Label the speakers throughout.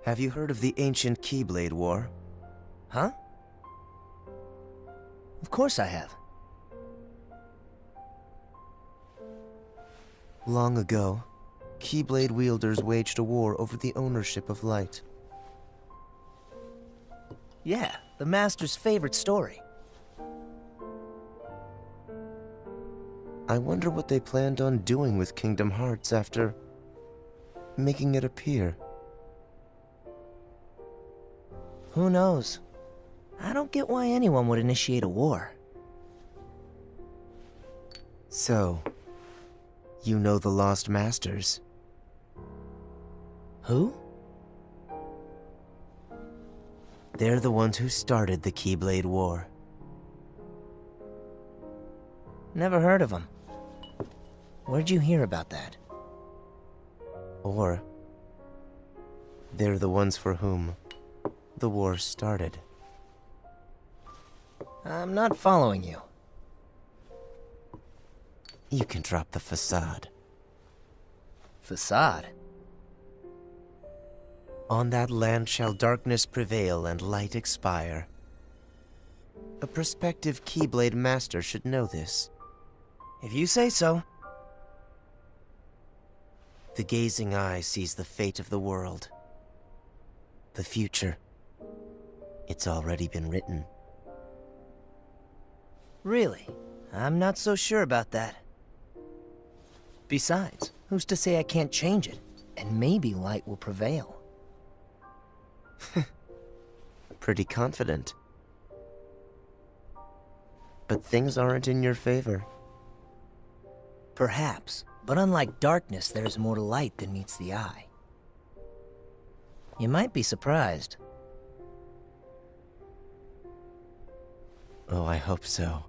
Speaker 1: Have you heard of the ancient Keyblade War?
Speaker 2: Huh? Of course I have.
Speaker 1: Long ago, Keyblade wielders waged a war over the ownership of light.
Speaker 2: Yeah, the Master's favorite story.
Speaker 1: I wonder what they planned on doing with Kingdom Hearts after making it appear.
Speaker 2: Who knows? I don't get why anyone would initiate a war.
Speaker 1: So, you know the Lost Masters?
Speaker 2: Who?
Speaker 1: They're the ones who started the Keyblade War.
Speaker 2: Never heard of them. Where'd you hear about that?
Speaker 1: Or, they're the ones for whom the war started.
Speaker 2: I'm not following you.
Speaker 1: You can drop the facade.
Speaker 2: Facade?
Speaker 1: On that land shall darkness prevail and light expire. A prospective Keyblade master should know this.
Speaker 2: If you say so.
Speaker 1: The gazing eye sees the fate of the world. The future. It's already been written.
Speaker 2: Really? I'm not so sure about that. Besides, who's to say I can't change it? And maybe light will prevail.
Speaker 1: Pretty confident. But things aren't in your favor.
Speaker 2: Perhaps, but unlike darkness, there's more to light than meets the eye. You might be surprised.
Speaker 1: Oh, I hope so.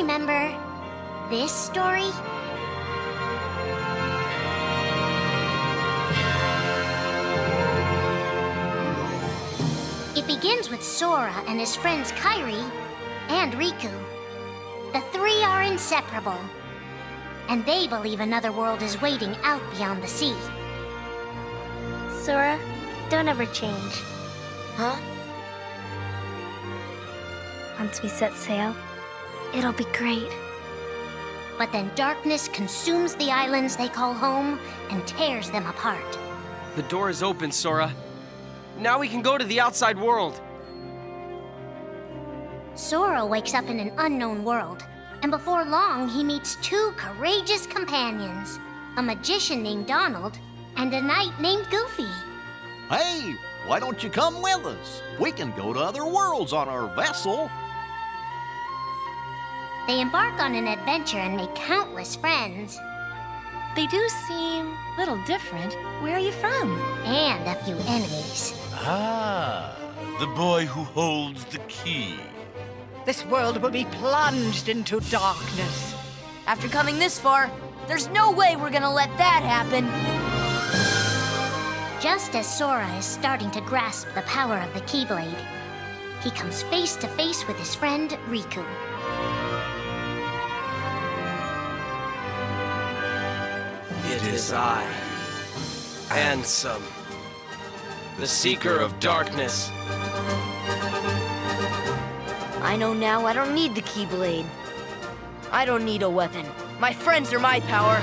Speaker 3: remember this story? It begins with Sora and his friends Kairi and Riku. The three are inseparable, and they believe another world is waiting out beyond the sea.
Speaker 4: Sora, don't ever change.
Speaker 3: Huh?
Speaker 4: Once we set sail, it'll be great.
Speaker 3: But then darkness consumes the islands they call home and tears them apart.
Speaker 5: The door is open, Sora. Now we can go to the outside world.
Speaker 3: Sora wakes up in an unknown world, and before long he meets two courageous companions, a magician named Donald and a knight named Goofy.
Speaker 6: Hey, why don't you come with us? We can go to other worlds on our vessel.
Speaker 3: They embark on an adventure and make countless friends.
Speaker 4: They do seem a little different. Where are you from?
Speaker 3: And a few enemies.
Speaker 7: Ah, the boy who holds the key.
Speaker 8: This world will be plunged into darkness.
Speaker 9: After coming this far, there's no way we're gonna let that happen.
Speaker 3: Just as Sora is starting to grasp the power of the Keyblade, he comes face to face with his friend Riku.
Speaker 5: It is I, Ansem, the Seeker of Darkness.
Speaker 9: I know now I don't need the Keyblade. I don't need a weapon. My friends are my power.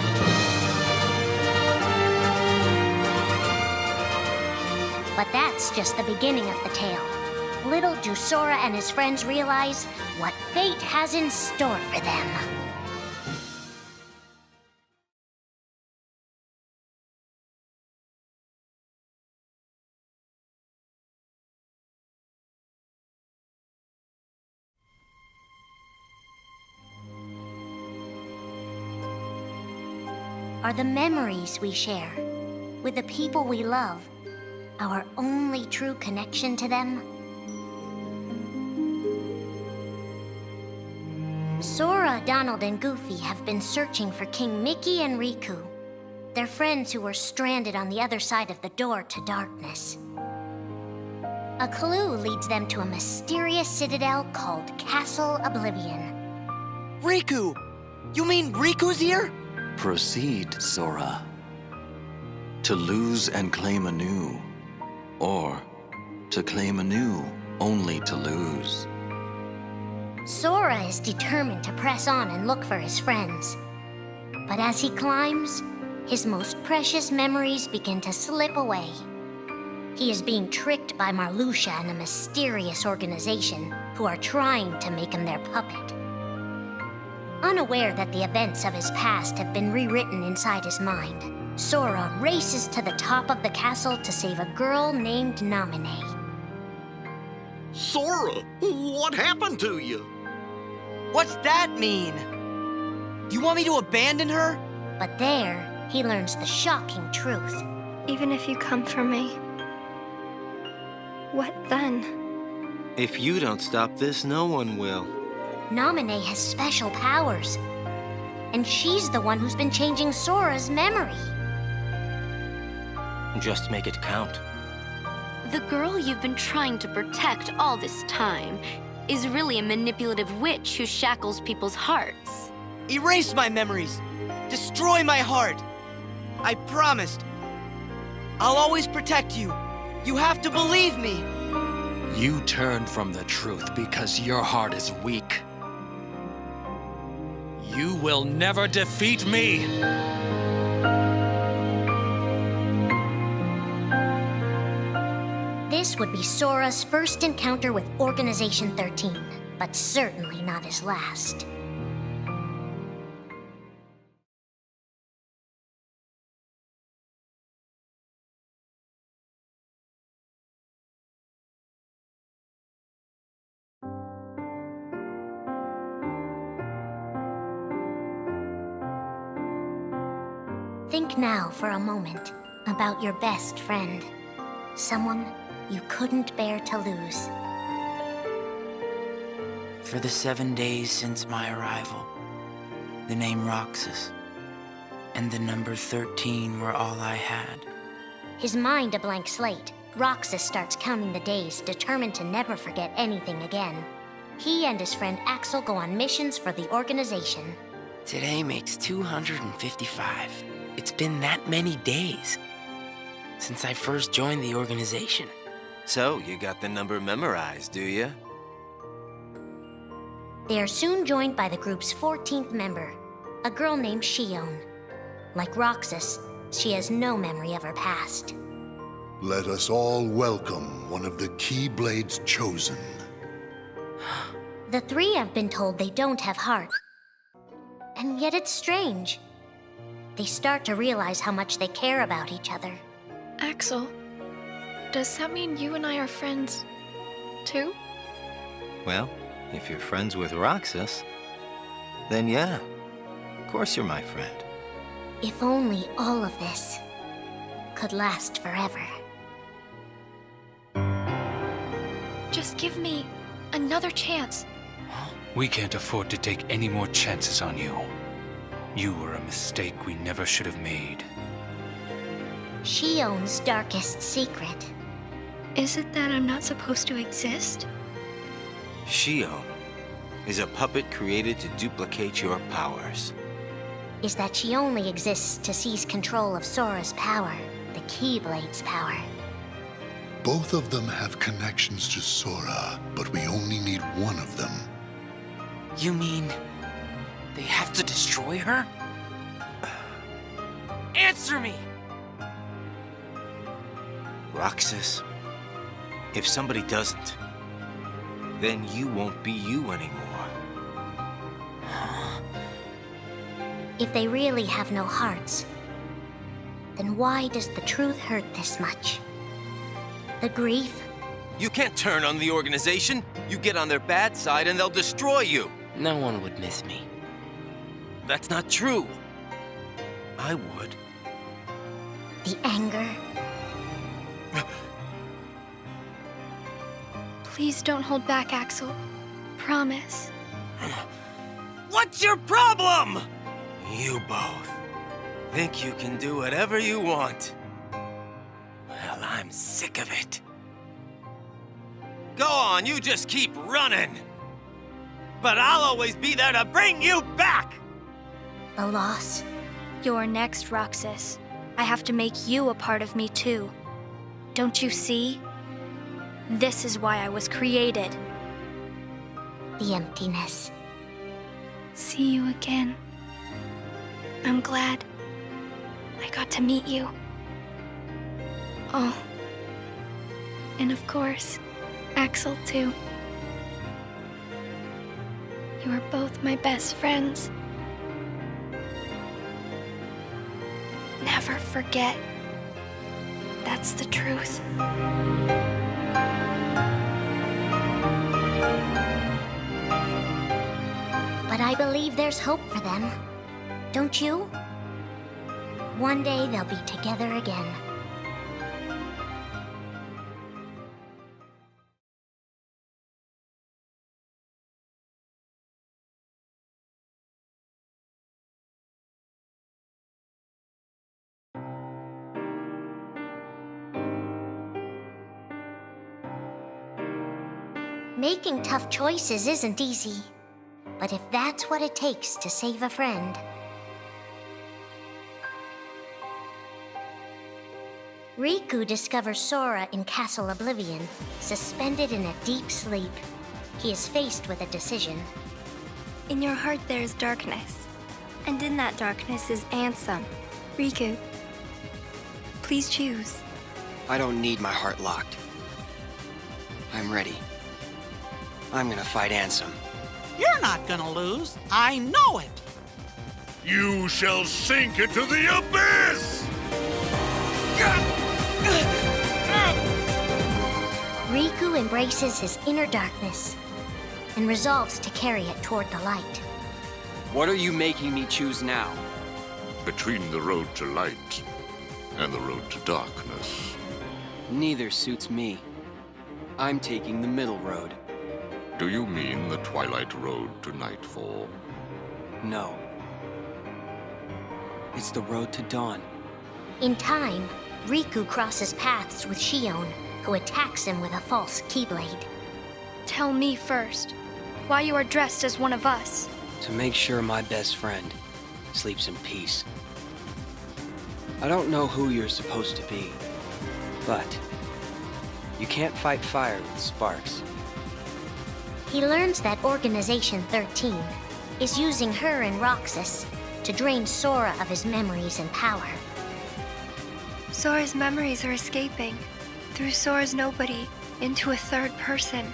Speaker 3: But that's just the beginning of the tale. Little do Sora and his friends realize what fate has in store for them. Are the memories we share with the people we love our only true connection to them? Sora, Donald, and Goofy have been searching for King Mickey and Riku, their friends who were stranded on the other side of the door to darkness. A clue leads them to a mysterious citadel called Castle Oblivion.
Speaker 5: Riku! You mean Riku's here?
Speaker 10: Proceed, Sora. To lose and claim anew, or to claim anew only to lose.
Speaker 3: Sora is determined to press on and look for his friends. But as he climbs, his most precious memories begin to slip away. He is being tricked by Marluxia and a mysterious organization who are trying to make him their puppet. Unaware that the events of his past have been rewritten inside his mind, Sora races to the top of the castle to save a girl named Naminé.
Speaker 6: Sora, what happened to you?
Speaker 5: What's that mean? You want me to abandon her?
Speaker 3: But there, he learns the shocking truth.
Speaker 4: Even if you come for me, what then?
Speaker 11: If you don't stop this, no one will.
Speaker 3: Naminé has special powers, and she's the one who's been changing Sora's memory.
Speaker 11: Just make it count.
Speaker 12: The girl you've been trying to protect all this time is really a manipulative witch who shackles people's hearts.
Speaker 5: Erase my memories. Destroy my heart. I promised. I'll always protect you. You have to believe me.
Speaker 10: You turn from the truth because your heart is weak. You will never defeat me!
Speaker 3: This would be Sora's first encounter with Organization 13, but certainly not his last. Think now for a moment about your best friend, someone you couldn't bear to lose.
Speaker 5: For the 7 days since my arrival, the name Roxas and the number 13 were all I had.
Speaker 3: His mind a blank slate, Roxas starts counting the days, determined to never forget anything again. He and his friend Axel go on missions for the organization.
Speaker 5: Today makes 255. It's been that many days since I first joined the organization.
Speaker 11: So, you got the number memorized, do you?
Speaker 3: They are soon joined by the group's 14th member, a girl named Shion. Like Roxas, she has no memory of her past.
Speaker 13: Let us all welcome one of the Keyblade's chosen.
Speaker 3: The three have been told they don't have hearts. And yet it's strange. They start to realize how much they care about each other.
Speaker 4: Axel, does that mean you and I are friends, too?
Speaker 11: Well, if you're friends with Roxas, then yeah, of course you're my friend.
Speaker 3: If only all of this could last forever.
Speaker 4: Just give me another chance.
Speaker 10: We can't afford to take any more chances on you. You were a mistake we never should have made.
Speaker 3: Shion's darkest secret.
Speaker 4: Is it that I'm not supposed to exist?
Speaker 11: Shion is a puppet created to duplicate your powers.
Speaker 3: Is that she only exists to seize control of Sora's power, the Keyblade's power.
Speaker 13: Both of them have connections to Sora, but we only need one of them.
Speaker 5: You mean they have to destroy her? Answer me!
Speaker 11: Roxas, if somebody doesn't, then you won't be you anymore.
Speaker 3: If they really have no hearts, then why does the truth hurt this much? The grief?
Speaker 11: You can't turn on the organization. You get on their bad side and they'll destroy you.
Speaker 5: No one would miss me.
Speaker 11: That's not true. I would.
Speaker 3: The anger?
Speaker 4: Please don't hold back, Axel. Promise.
Speaker 11: What's your problem? You both think you can do whatever you want. Well, I'm sick of it. Go on, you just keep running. But I'll always be there to bring you back!
Speaker 3: The loss?
Speaker 4: You're next, Roxas. I have to make you a part of me, too. Don't you see? This is why I was created.
Speaker 3: The emptiness.
Speaker 4: See you again. I'm glad I got to meet you. Oh. And of course, Axel, too. You are both my best friends. Never forget. That's the truth.
Speaker 3: But I believe there's hope for them. Don't you? One day they'll be together again. Making tough choices isn't easy. But if that's what it takes to save a friend... Riku discovers Sora in Castle Oblivion, suspended in a deep sleep. He is faced with a decision.
Speaker 4: In your heart there is darkness, and in that darkness is Ansem. Riku, please choose.
Speaker 14: I don't need my heart locked. I'm ready. I'm gonna fight Ansem.
Speaker 15: You're not gonna lose. I know it.
Speaker 16: You shall sink into the abyss!
Speaker 3: Riku embraces his inner darkness and resolves to carry it toward the light.
Speaker 14: What are you making me choose now?
Speaker 16: Between the road to light and the road to darkness.
Speaker 14: Neither suits me. I'm taking the middle road.
Speaker 16: Do you mean the Twilight Road to Nightfall?
Speaker 14: No. It's the road to dawn.
Speaker 3: In time, Riku crosses paths with Shion, who attacks him with a false Keyblade.
Speaker 4: Tell me first, why you are dressed as one of us.
Speaker 14: To make sure my best friend sleeps in peace. I don't know who you're supposed to be, but you can't fight fire with sparks.
Speaker 3: He learns that Organization 13 is using her and Roxas to drain Sora of his memories and power.
Speaker 4: Sora's memories are escaping through Sora's nobody into a third person.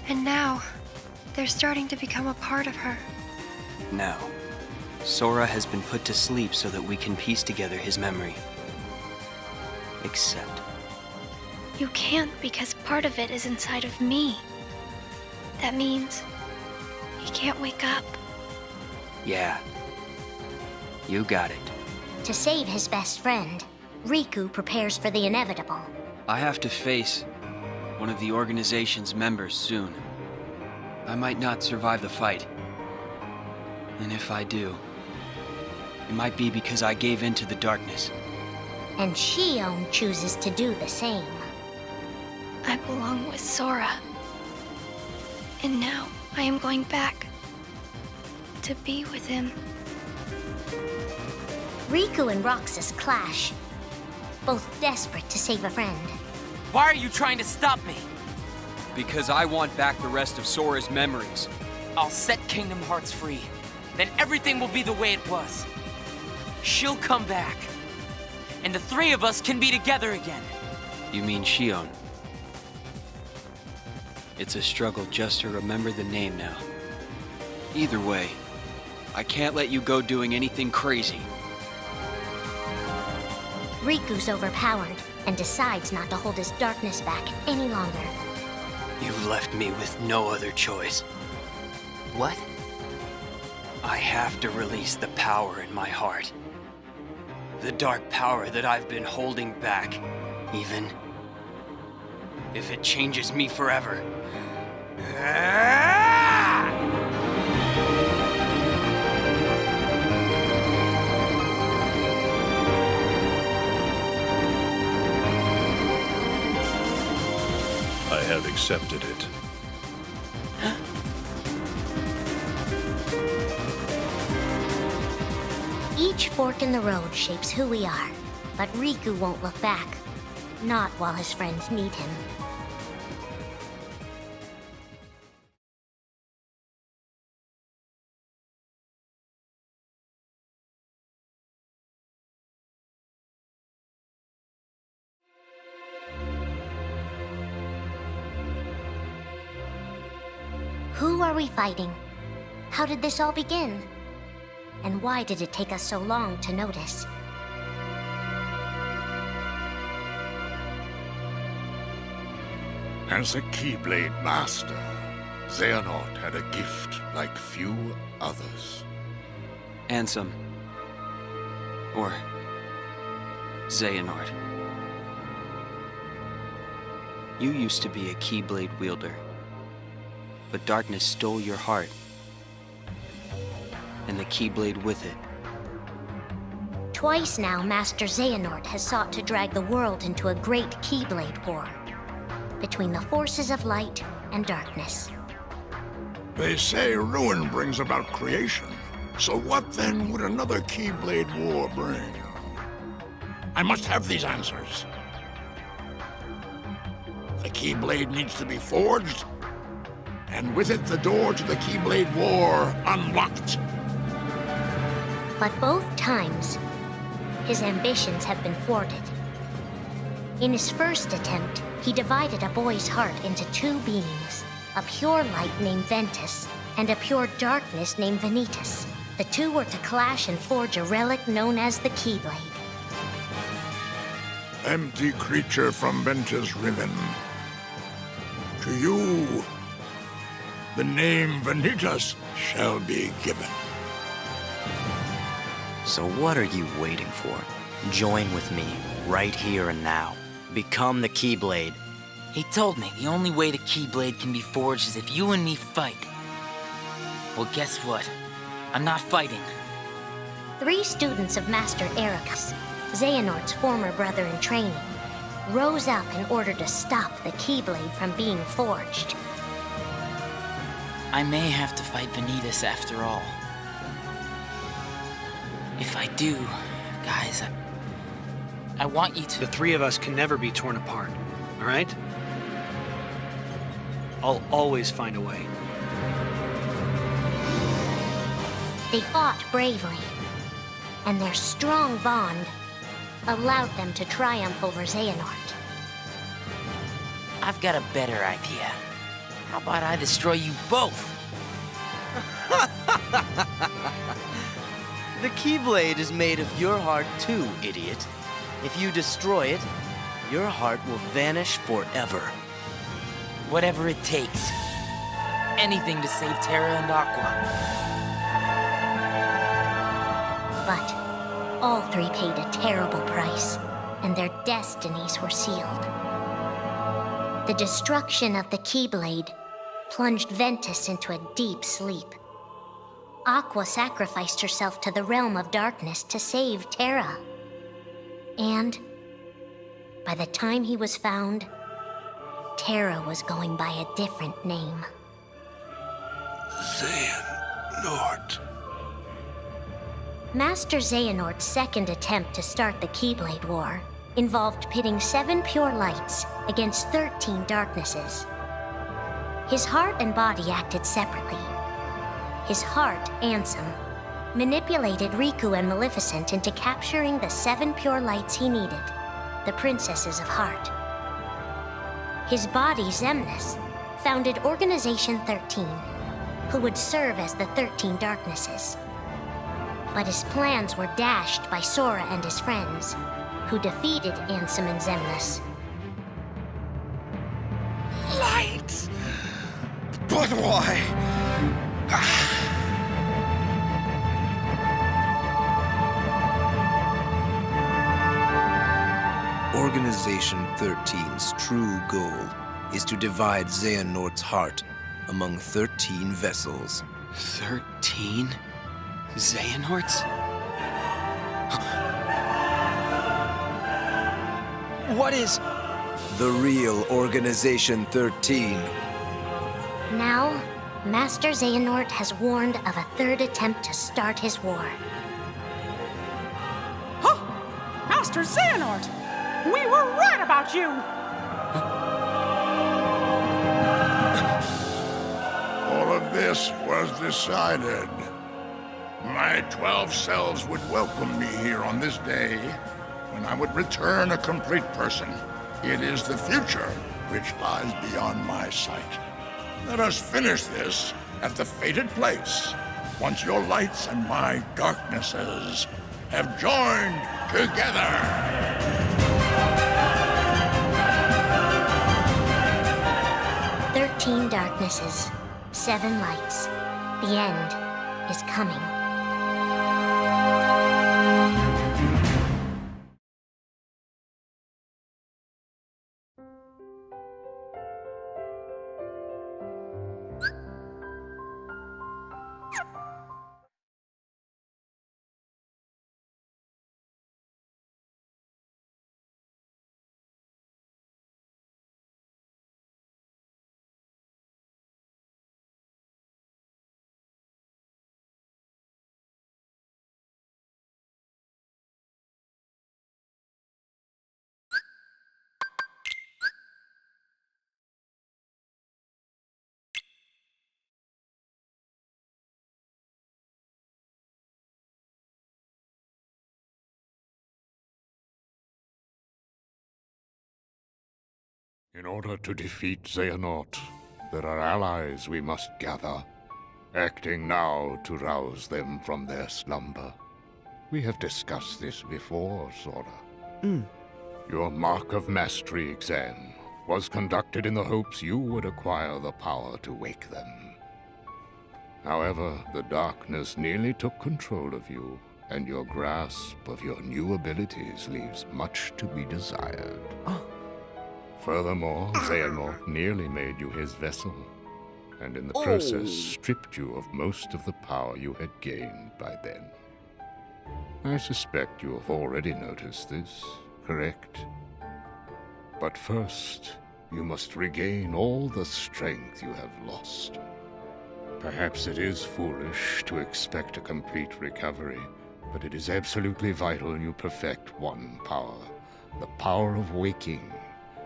Speaker 4: And now, they're starting to become a part of her.
Speaker 14: Now, Sora has been put to sleep so that we can piece together his memory. Except...
Speaker 4: You can't because part of it is inside of me. That means he can't wake up.
Speaker 14: Yeah. You got it.
Speaker 3: To save his best friend, Riku prepares for the inevitable.
Speaker 14: I have to face one of the organization's members soon. I might not survive the fight. And if I do, it might be because I gave in to the darkness.
Speaker 3: And Shion chooses to do the same.
Speaker 4: I belong with Sora. And now I am going back to be with him.
Speaker 3: Riku and Roxas clash, both desperate to save a friend.
Speaker 17: Why are you trying to stop me?
Speaker 14: Because I want back the rest of Sora's memories.
Speaker 17: I'll set Kingdom Hearts free. Then everything will be the way it was. She'll come back. And the three of us can be together again.
Speaker 14: You mean Shion? It's a struggle just to remember the name now. Either way, I can't let you go doing anything crazy.
Speaker 3: Riku's overpowered and decides not to hold his darkness back any longer.
Speaker 14: You've left me with no other choice.
Speaker 2: What?
Speaker 14: I have to release the power in my heart. The dark power that I've been holding back, even if it changes me forever.
Speaker 16: I have accepted it.
Speaker 3: Each fork in the road shapes who we are, but Riku won't look back. Not while his friends need him. Who are we fighting? How did this all begin? And why did it take us so long to notice?
Speaker 16: As a Keyblade Master, Xehanort had a gift like few others.
Speaker 14: Ansem. Or Xehanort. You used to be a Keyblade wielder, but darkness stole your heart, and the Keyblade with it.
Speaker 3: Twice now, Master Xehanort has sought to drag the world into a great Keyblade war between the forces of light and darkness.
Speaker 13: They say ruin brings about creation. So what then would another Keyblade war bring? I must have these answers. The Keyblade needs to be forged, and with it the door to the Keyblade war unlocked.
Speaker 3: But both times, his ambitions have been thwarted. In his first attempt, he divided a boy's heart into two beings, a pure light named Ventus, and a pure darkness named Vanitas. The two were to clash and forge a relic known as the Keyblade.
Speaker 13: Empty creature from Ventus Riven. To you, the name Vanitas shall be given.
Speaker 18: So what are you waiting for? Join with me, right here and now. Become the Keyblade,
Speaker 17: He told me the only way the Keyblade can be forged is if you and me fight. Well, guess what? I'm not fighting.
Speaker 3: 3 students of Master Ericus, Xehanort's former brother in training, rose up in order to stop the Keyblade from being forged.
Speaker 17: I may have to fight Vanitas after all. If I do, guys, I want you to...
Speaker 5: The 3 of us can never be torn apart, all right? I'll always find a way.
Speaker 3: They fought bravely, and their strong bond allowed them to triumph over Xehanort.
Speaker 17: I've got a better idea. How about I destroy you both?
Speaker 5: The Keyblade is made of your heart too, idiot. If you destroy it, your heart will vanish forever.
Speaker 17: Whatever it takes. Anything to save Terra and Aqua.
Speaker 3: But all 3 paid a terrible price, and their destinies were sealed. The destruction of the Keyblade plunged Ventus into a deep sleep. Aqua sacrificed herself to the realm of darkness to save Terra. And by the time he was found, Terra was going by a different name.
Speaker 13: Xehanort.
Speaker 3: Master Xehanort's second attempt to start the Keyblade War involved pitting 7 pure lights against 13 darknesses. His heart and body acted separately. His heart, Ansem, manipulated Riku and Maleficent into capturing the 7 pure lights he needed, the Princesses of Heart. His body, Xemnas, founded Organization 13, who would serve as the 13 darknesses. But his plans were dashed by Sora and his friends, who defeated Ansem and Xemnas.
Speaker 13: Light! But why?
Speaker 19: Organization 13's true goal is to divide Xehanort's heart among 13 vessels.
Speaker 14: 13? Xehanorts?
Speaker 17: What is...
Speaker 19: The real Organization 13.
Speaker 3: Now, Master Xehanort has warned of a 3rd attempt to start his war.
Speaker 8: Huh! Master Xehanort! We were right about you!
Speaker 13: All of this was decided. My 12 selves would welcome me here on this day, when I would return a complete person. It is the future which lies beyond my sight. Let us finish this at the fated place, once your lights and my darknesses have joined together.
Speaker 3: 13 darknesses, 7 lights. The end is coming.
Speaker 16: In order to defeat Xehanort, there are allies we must gather, acting now to rouse them from their slumber. We have discussed this before, Sora. Your Mark of Mastery exam was conducted in the hopes you would acquire the power to wake them. However, the darkness nearly took control of you, and your grasp of your new abilities leaves much to be desired. Furthermore, Xehanort nearly made you his vessel, and in the process stripped you of most of the power you had gained by then. I suspect you have already noticed this, correct? But first, you must regain all the strength you have lost. Perhaps it is foolish to expect a complete recovery, but it is absolutely vital you perfect one power, the power of waking,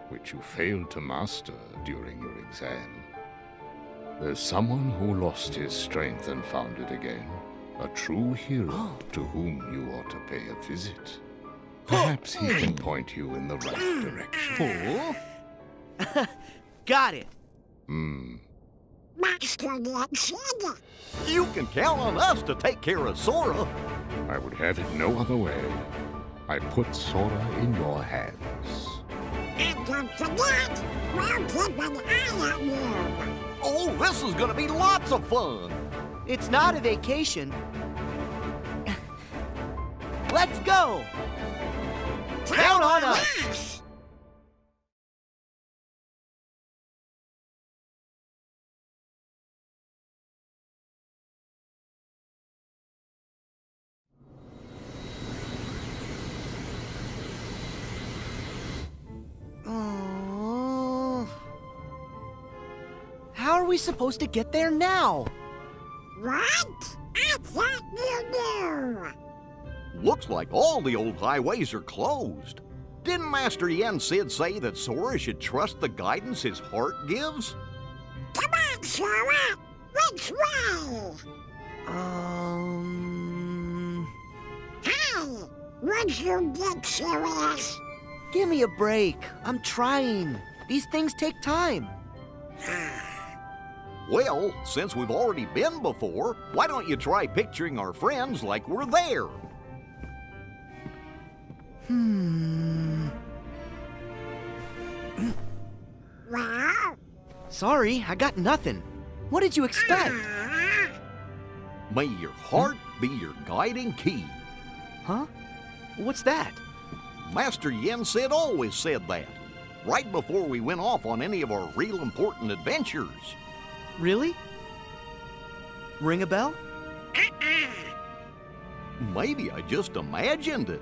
Speaker 16: which you failed to master during your exam. There's someone who lost his strength and found it again, a true hero to whom you ought to pay a visit. Perhaps he can point you in the right direction.
Speaker 5: Got it.
Speaker 6: You can count on us to take care of Sora.
Speaker 16: I would have it no other way. I put Sora in your hands.
Speaker 20: And don't forget, we'll keep an eye on you.
Speaker 6: Oh, this is gonna be lots of fun.
Speaker 5: It's not a vacation. Let's go! Count on us! How are we supposed to get there now?
Speaker 20: What? I thought you knew.
Speaker 6: Looks like all the old highways are closed. Didn't Master Yen Sid say that Sora should trust the guidance his heart gives?
Speaker 20: Come on, Sora. Which way? Hey, would you get serious?
Speaker 5: Give me a break. I'm trying. These things take time.
Speaker 6: Well, since we've already been before, why don't you try picturing our friends like we're there?
Speaker 20: Well?
Speaker 5: Sorry, I got nothing. What did you expect?
Speaker 6: May your heart be your guiding key.
Speaker 5: Huh? What's that?
Speaker 6: Master Yen Sid always said that, right before we went off on any of our real important adventures.
Speaker 5: Really? Ring a bell?
Speaker 6: Maybe I just imagined it.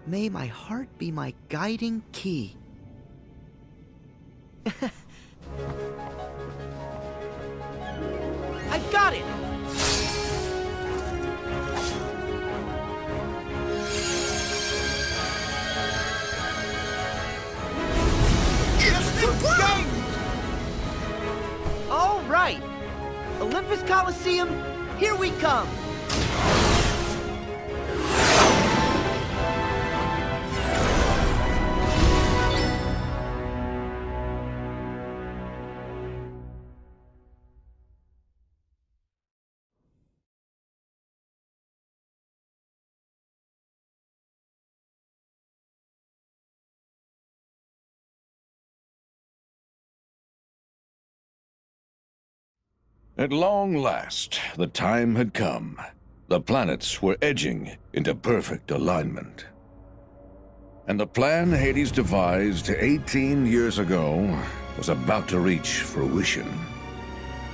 Speaker 5: May my heart be my guiding key. I've got it!
Speaker 6: It's the gate!
Speaker 5: All right! Olympus Coliseum, here we come!
Speaker 21: At long last, the time had come. The planets were edging into perfect alignment. And the plan Hades devised 18 years ago was about to reach fruition.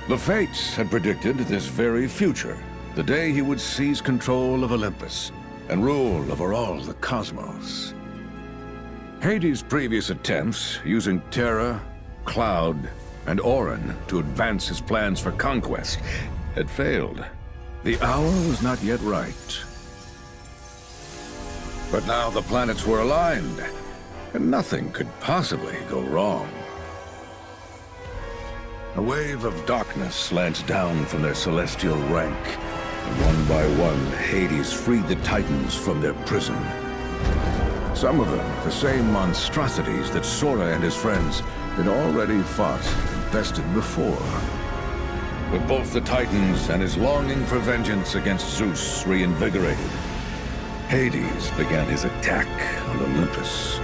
Speaker 21: The Fates had predicted this very future, the day he would seize control of Olympus and rule over all the cosmos. Hades' previous attempts, using Terra, Cloud, and Auron to advance his plans for conquest, had failed. The hour was not yet right. But now the planets were aligned, and nothing could possibly go wrong. A wave of darkness slanced down from their celestial rank, and one by one, Hades freed the Titans from their prison. Some of them, the same monstrosities that Sora and his friends had already fought and bested before. With both the Titans and his longing for vengeance against Zeus reinvigorated, Hades began his attack on Olympus.